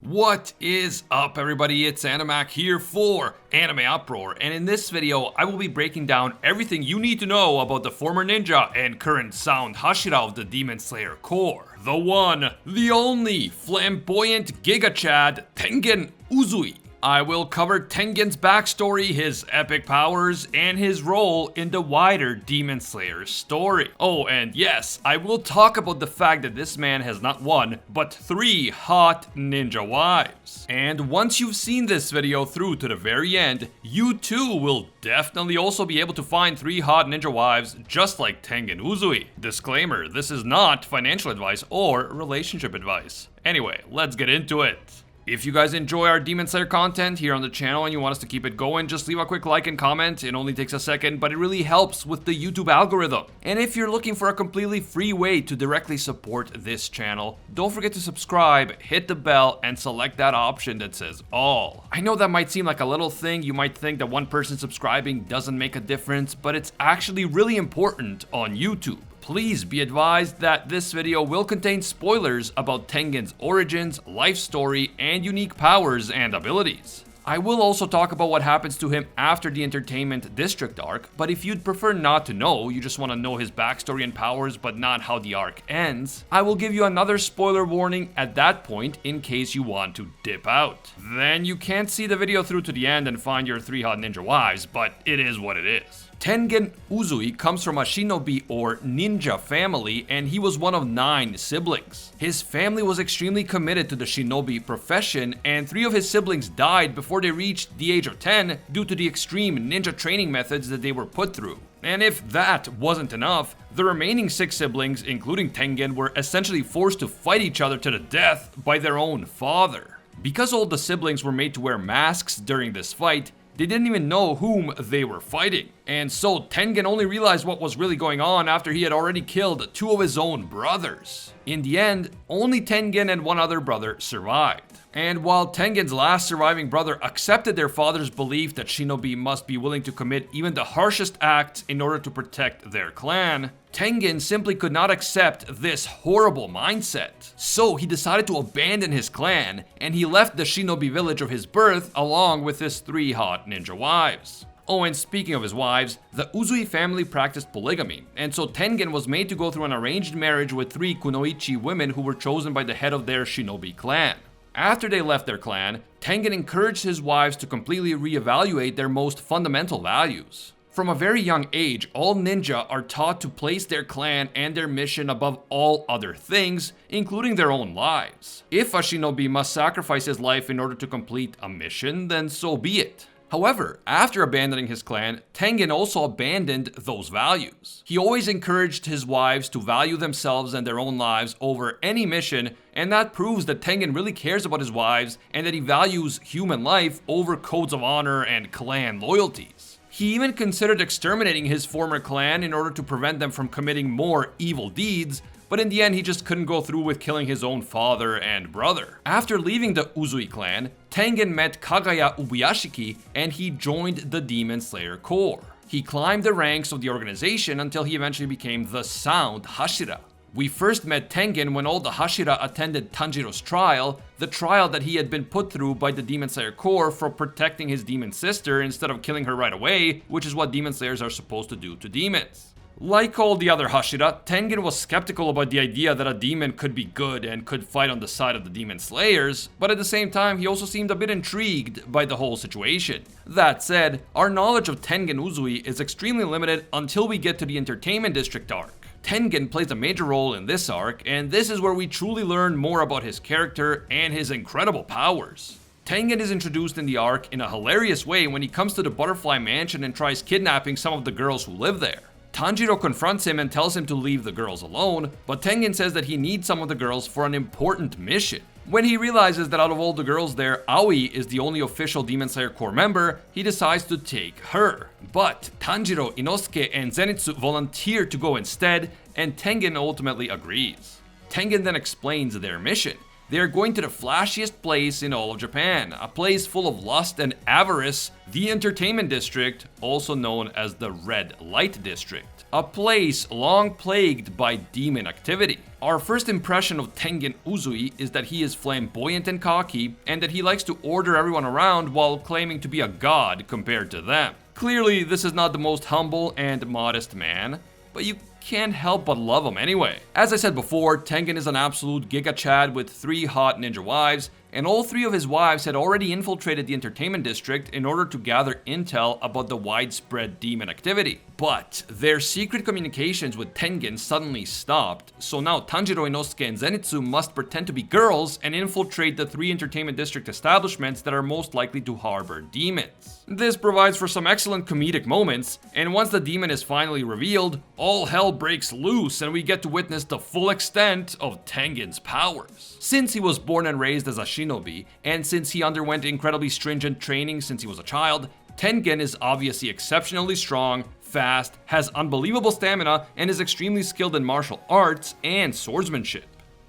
What is up, everybody? It's Animac here for AnimeUproar, and in this video, I will be breaking down everything you need to know about the former ninja and current Sound Hashira of the Demon Slayer Corps. The one, the only, flamboyant Giga Chad, Tengen Uzui. I will cover Tengen's backstory, his epic powers, and his role in the wider Demon Slayer story. Oh, and yes, I will talk about the fact that this man has not one, but 3 hot ninja wives. And once you've seen this video through to the very end, you too will definitely also be able to find 3 hot ninja wives just like Tengen Uzui. Disclaimer, this is not financial advice or relationship advice. Anyway, let's get into it. If you guys enjoy our Demon Slayer content here on the channel and you want us to keep it going, just leave a quick like and comment. It only takes a second, but it really helps with the YouTube algorithm. And if you're looking for a completely free way to directly support this channel, don't forget to subscribe, hit the bell, and select that option that says all. I know that might seem like a little thing. You might think that one person subscribing doesn't make a difference, but it's actually really important on YouTube. Please be advised that this video will contain spoilers about Tengen's origins, life story, and unique powers and abilities. I will also talk about what happens to him after the Entertainment District arc, but if you'd prefer not to know, you just want to know his backstory and powers but not how the arc ends, I will give you another spoiler warning at that point in case you want to dip out. Then you can't see the video through to the end and find your 3 hot ninja wives, but it is what it is. Tengen Uzui comes from a shinobi or ninja family, and he was one of 9 siblings. His family was extremely committed to the shinobi profession, and 3 of his siblings died before they reached the age of 10 due to the extreme ninja training methods that they were put through. And if that wasn't enough, the remaining 6 siblings, including Tengen, were essentially forced to fight each other to the death by their own father. Because all the siblings were made to wear masks during this fight, they didn't even know whom they were fighting. And so Tengen only realized what was really going on after he had already killed 2 of his own brothers. In the end, only Tengen and one other brother survived. And while Tengen's last surviving brother accepted their father's belief that shinobi must be willing to commit even the harshest acts in order to protect their clan, Tengen simply could not accept this horrible mindset. So he decided to abandon his clan, and he left the shinobi village of his birth along with his 3 hot ninja wives. Oh, and speaking of his wives, the Uzui family practiced polygamy, and so Tengen was made to go through an arranged marriage with 3 kunoichi women who were chosen by the head of their shinobi clan. After they left their clan, Tengen encouraged his wives to completely reevaluate their most fundamental values. From a very young age, all ninja are taught to place their clan and their mission above all other things, including their own lives. If a shinobi must sacrifice his life in order to complete a mission, then so be it. However, after abandoning his clan, Tengen also abandoned those values. He always encouraged his wives to value themselves and their own lives over any mission, and that proves that Tengen really cares about his wives and that he values human life over codes of honor and clan loyalties. He even considered exterminating his former clan in order to prevent them from committing more evil deeds, but in the end he just couldn't go through with killing his own father and brother. After leaving the Uzui clan, Tengen met Kagaya Ubuyashiki and he joined the Demon Slayer Corps. He climbed the ranks of the organization until he eventually became the Sound Hashira. We first met Tengen when all the Hashira attended Tanjiro's trial, the trial that he had been put through by the Demon Slayer Corps for protecting his demon sister instead of killing her right away, which is what demon slayers are supposed to do to demons. Like all the other Hashira, Tengen was skeptical about the idea that a demon could be good and could fight on the side of the demon slayers, but at the same time he also seemed a bit intrigued by the whole situation. That said, our knowledge of Tengen Uzui is extremely limited until we get to the Entertainment District arc. Tengen plays a major role in this arc, and this is where we truly learn more about his character and his incredible powers. Tengen is introduced in the arc in a hilarious way when he comes to the Butterfly Mansion and tries kidnapping some of the girls who live there. Tanjiro confronts him and tells him to leave the girls alone, but Tengen says that he needs some of the girls for an important mission. When he realizes that out of all the girls there, Aoi is the only official Demon Slayer Corps member, he decides to take her. But Tanjiro, Inosuke, and Zenitsu volunteer to go instead, and Tengen ultimately agrees. Tengen then explains their mission. They are going to the flashiest place in all of Japan, a place full of lust and avarice, the Entertainment District, also known as the Red Light District. a place long plagued by demon activity. Our first impression of Tengen Uzui is that he is flamboyant and cocky, and that he likes to order everyone around while claiming to be a god compared to them. Clearly, this is not the most humble and modest man, but you can't help but love him anyway. As I said before, Tengen is an absolute giga chad with 3 hot ninja wives, and all 3 of his wives had already infiltrated the entertainment district in order to gather intel about the widespread demon activity. But their secret communications with Tengen suddenly stopped, so now Tanjiro, Inosuke, and Zenitsu must pretend to be girls and infiltrate the 3 entertainment district establishments that are most likely to harbor demons. This provides for some excellent comedic moments, and once the demon is finally revealed, all hell breaks loose and we get to witness the full extent of Tengen's powers. Since he was born and raised as a shinobi, and since he underwent incredibly stringent training since he was a child, Tengen is obviously exceptionally strong, fast, has unbelievable stamina, and is extremely skilled in martial arts and swordsmanship.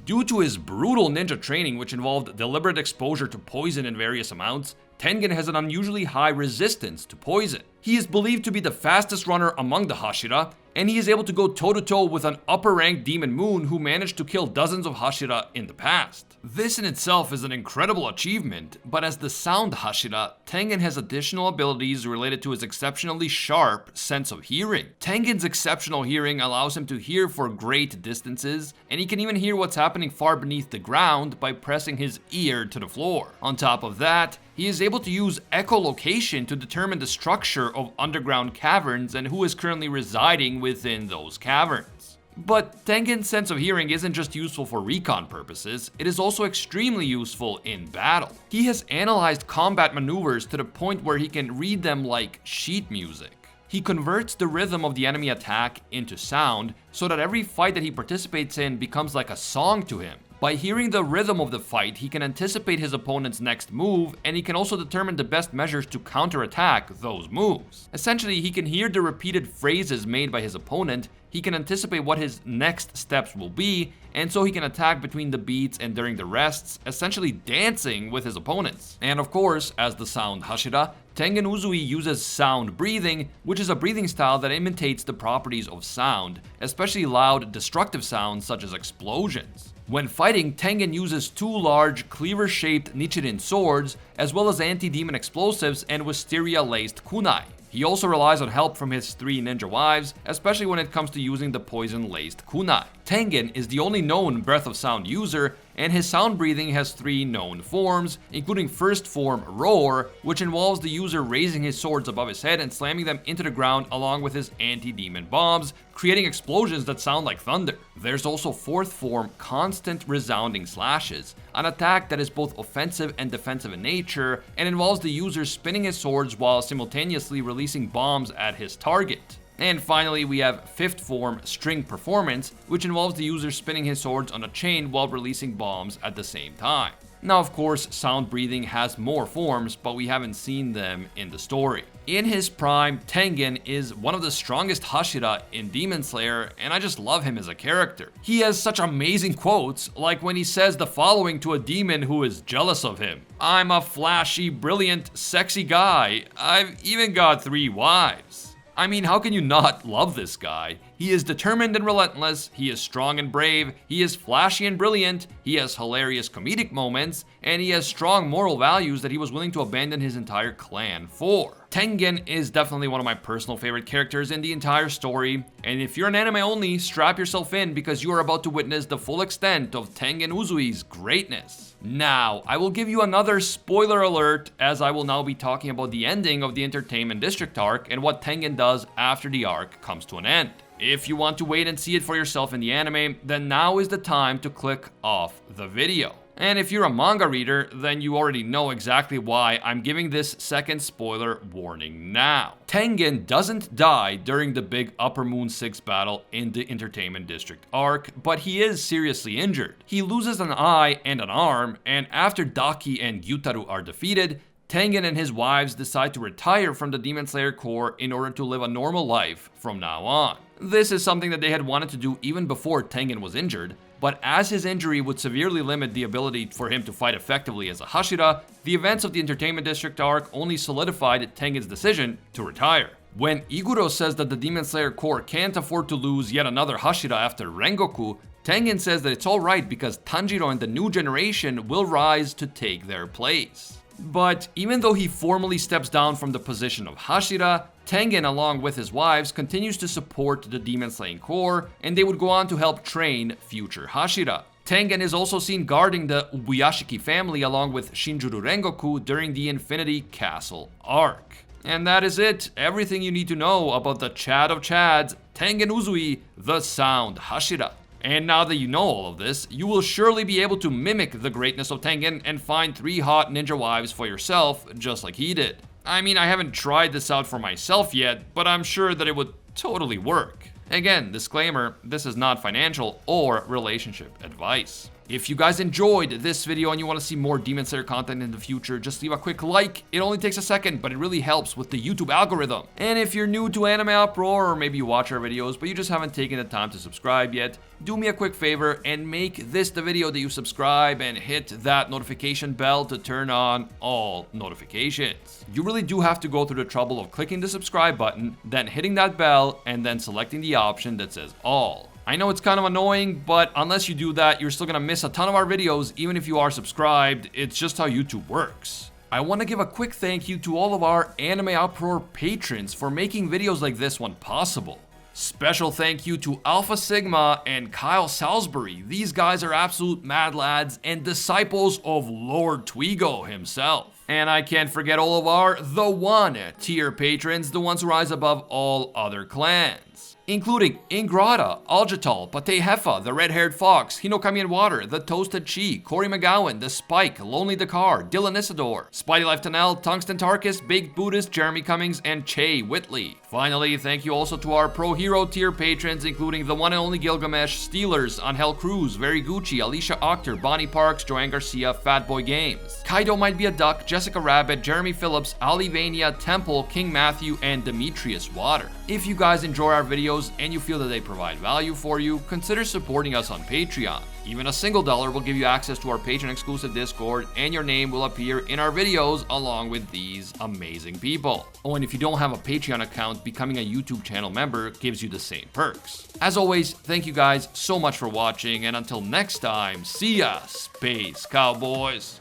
Due to his brutal ninja training, which involved deliberate exposure to poison in various amounts, Tengen has an unusually high resistance to poison. He is believed to be the fastest runner among the Hashira, and he is able to go toe-to-toe with an upper-ranked Demon Moon who managed to kill dozens of Hashira in the past. This in itself is an incredible achievement, but as the Sound Hashira, Tengen has additional abilities related to his exceptionally sharp sense of hearing. Tengen's exceptional hearing allows him to hear for great distances, and he can even hear what's happening far beneath the ground by pressing his ear to the floor. On top of that, he is able to use echolocation to determine the structure of underground caverns and who is currently residing within those caverns. But Tengen's sense of hearing isn't just useful for recon purposes, it is also extremely useful in battle. He has analyzed combat maneuvers to the point where he can read them like sheet music. He converts the rhythm of the enemy attack into sound, so that every fight that he participates in becomes like a song to him. By hearing the rhythm of the fight, he can anticipate his opponent's next move, and he can also determine the best measures to counterattack those moves. Essentially, he can hear the repeated phrases made by his opponent, he can anticipate what his next steps will be, and so he can attack between the beats and during the rests, essentially dancing with his opponents. And of course, as the Sound Hashira, Tengen Uzui uses sound breathing, which is a breathing style that imitates the properties of sound, especially loud, destructive sounds such as explosions. When fighting, Tengen uses 2 large, cleaver-shaped Nichirin swords, as well as anti-demon explosives and wisteria-laced kunai. He also relies on help from his 3 ninja wives, especially when it comes to using the poison-laced kunai. Tengen is the only known Breath of Sound user, and his sound breathing has 3 known forms, including first form Roar, which involves the user raising his swords above his head and slamming them into the ground along with his anti-demon bombs, creating explosions that sound like thunder. There's also fourth form Constant Resounding Slashes, an attack that is both offensive and defensive in nature, and involves the user spinning his swords while simultaneously releasing bombs at his target. And finally, we have fifth form String Performance, which involves the user spinning his swords on a chain while releasing bombs at the same time. Now, of course, sound breathing has more forms, but we haven't seen them in the story. In his prime, Tengen is one of the strongest Hashira in Demon Slayer, and I just love him as a character. He has such amazing quotes, like when he says the following to a demon who is jealous of him. "I'm a flashy, brilliant, sexy guy. I've even got 3 wives." I mean, how can you not love this guy? He is determined and relentless, he is strong and brave, he is flashy and brilliant, he has hilarious comedic moments, and he has strong moral values that he was willing to abandon his entire clan for. Tengen is definitely one of my personal favorite characters in the entire story, and if you're an anime only, strap yourself in because you are about to witness the full extent of Tengen Uzui's greatness. Now, I will give you another spoiler alert, as I will now be talking about the ending of the Entertainment District arc and what Tengen does after the arc comes to an end. If you want to wait and see it for yourself in the anime, then now is the time to click off the video. And if you're a manga reader, then you already know exactly why I'm giving this second spoiler warning now. Tengen doesn't die during the big Upper Moon 6 battle in the Entertainment District arc, but he is seriously injured. He loses an eye and an arm, and after Daki and Gyutaru are defeated, Tengen and his wives decide to retire from the Demon Slayer Corps in order to live a normal life from now on. This is something that they had wanted to do even before Tengen was injured, but as his injury would severely limit the ability for him to fight effectively as a Hashira, the events of the Entertainment District arc only solidified Tengen's decision to retire. When Iguro says that the Demon Slayer Corps can't afford to lose yet another Hashira after Rengoku, Tengen says that it's alright because Tanjiro and the new generation will rise to take their place. But even though he formally steps down from the position of Hashira, Tengen, along with his wives, continues to support the Demon Slaying Corps, and they would go on to help train future Hashira. Tengen is also seen guarding the Ubuyashiki family along with Shinjuru Rengoku during the Infinity Castle arc. And that is it, everything you need to know about the Chad of Chads, Tengen Uzui, the Sound Hashira. And now that you know all of this, you will surely be able to mimic the greatness of Tengen and find 3 hot ninja wives for yourself, just like he did. I mean, I haven't tried this out for myself yet, but I'm sure that it would totally work. Again, disclaimer, this is not financial or relationship advice. If you guys enjoyed this video and you want to see more Demon Slayer content in the future, just leave a quick like. It only takes a second, but it really helps with the YouTube algorithm. And if you're new to AnimeUproar, or maybe you watch our videos, but you just haven't taken the time to subscribe yet, do me a quick favor and make this the video that you subscribe and hit that notification bell to turn on all notifications. You really do have to go through the trouble of clicking the subscribe button, then hitting that bell, and then selecting the option that says all. I know it's kind of annoying, but unless you do that, you're still gonna miss a ton of our videos, even if you are subscribed. It's just how YouTube works. I want to give a quick thank you to all of our AnimeUproar patrons for making videos like this one possible. Special thank you to Alpha Sigma and Kyle Salisbury. These guys are absolute mad lads and disciples of Lord Twigo himself. And I can't forget all of our The One tier patrons, the ones who rise above all other clans, including Ingrata, Aljatal, Pate Hefa, the Red-Haired Fox, Hinokami and Water, the Toasted Chi, Corey McGowan, the Spike, Lonely Dakar, Dylan Isidore, Spidey Life Tanel, Tungsten Tarkus, Baked Buddhist, Jeremy Cummings, and Che Whitley. Finally, thank you also to our Pro Hero tier patrons, including the one and only Gilgamesh, Steelers, Angel Cruz, Very Gucci, Alicia Octor, Bonnie Parks, Joanne Garcia, Fatboy Games, Kaido Might Be a Duck, Jessica Rabbit, Jeremy Phillips, Ali Vania, Temple, King Matthew, and Demetrius Water. If you guys enjoy our videos and you feel that they provide value for you, consider supporting us on Patreon. Even a single $1 will give you access to our Patreon exclusive Discord, and your name will appear in our videos along with these amazing people. Oh, and if you don't have a Patreon account, becoming a YouTube channel member gives you the same perks. As always, thank you guys so much for watching, and until next time, see ya, Space Cowboys!